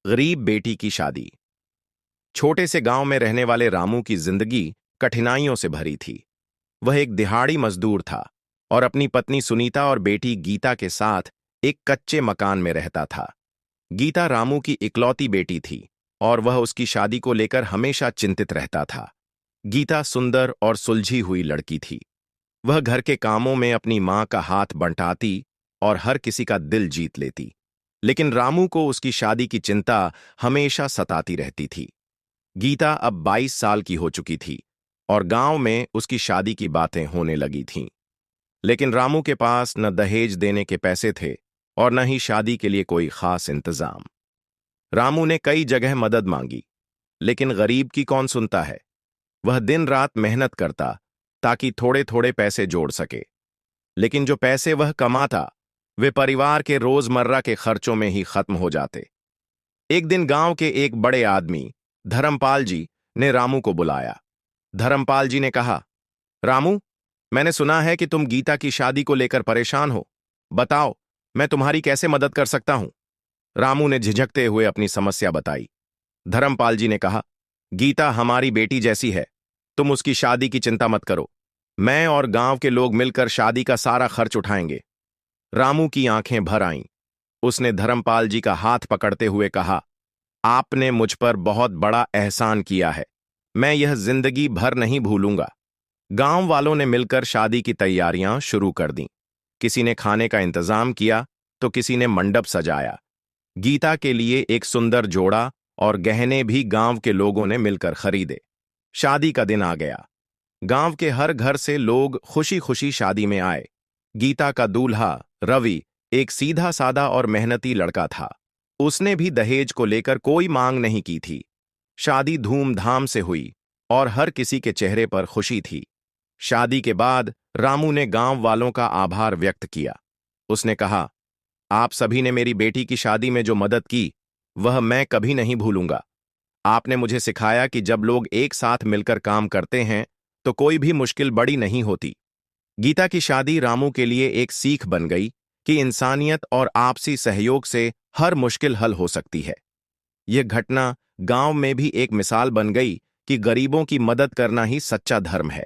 गरीब बेटी की शादी। छोटे से गांव में रहने वाले रामू की जिंदगी कठिनाइयों से भरी थी। वह एक दिहाड़ी मजदूर था और अपनी पत्नी सुनीता और बेटी गीता के साथ एक कच्चे मकान में रहता था। गीता रामू की इकलौती बेटी थी और वह उसकी शादी को लेकर हमेशा चिंतित रहता था। गीता सुंदर और सुलझी हुई लड़की थी। वह घर के कामों में अपनी मां का हाथ बंटाती और हर किसी का दिल जीत लेती। लेकिन रामू को उसकी शादी की चिंता हमेशा सताती रहती थी। गीता अब 22 साल की हो चुकी थी और गांव में उसकी शादी की बातें होने लगी थीं। लेकिन रामू के पास न दहेज देने के पैसे थे और न ही शादी के लिए कोई खास इंतजाम। रामू ने कई जगह मदद मांगी, लेकिन गरीब की कौन सुनता है। वह दिन रात मेहनत करता ताकि थोड़े थोड़े पैसे जोड़ सके, लेकिन जो पैसे वह कमाता वे परिवार के रोजमर्रा के खर्चों में ही खत्म हो जाते। एक दिन गांव के एक बड़े आदमी धर्मपाल जी ने रामू को बुलाया। धर्मपाल जी ने कहा, रामू, मैंने सुना है कि तुम गीता की शादी को लेकर परेशान हो। बताओ, मैं तुम्हारी कैसे मदद कर सकता हूं। रामू ने झिझकते हुए अपनी समस्या बताई। धर्मपाल जी ने कहा, गीता हमारी बेटी जैसी है, तुम उसकी शादी की चिंता मत करो। मैं और गांव के लोग मिलकर शादी का सारा खर्च उठाएंगे। रामू की आंखें भर आईं। उसने धर्मपाल जी का हाथ पकड़ते हुए कहा, आपने मुझ पर बहुत बड़ा एहसान किया है, मैं यह जिंदगी भर नहीं भूलूंगा। गांव वालों ने मिलकर शादी की तैयारियां शुरू कर दीं। किसी ने खाने का इंतजाम किया तो किसी ने मंडप सजाया। गीता के लिए एक सुंदर जोड़ा और गहने भी गांव के लोगों ने मिलकर खरीदे। शादी का दिन आ गया। गांव के हर घर से लोग खुशी खुशी शादी में आए। गीता का दूल्हा रवि एक सीधा सादा और मेहनती लड़का था। उसने भी दहेज को लेकर कोई मांग नहीं की थी। शादी धूमधाम से हुई और हर किसी के चेहरे पर खुशी थी। शादी के बाद रामू ने गांव वालों का आभार व्यक्त किया। उसने कहा, आप सभी ने मेरी बेटी की शादी में जो मदद की वह मैं कभी नहीं भूलूंगा। आपने मुझे सिखाया कि जब लोग एक साथ मिलकर काम करते हैं तो कोई भी मुश्किल बड़ी नहीं होती। गीता की शादी रामू के लिए एक सीख बन गई कि इंसानियत और आपसी सहयोग से हर मुश्किल हल हो सकती है। यह घटना गांव में भी एक मिसाल बन गई कि गरीबों की मदद करना ही सच्चा धर्म है।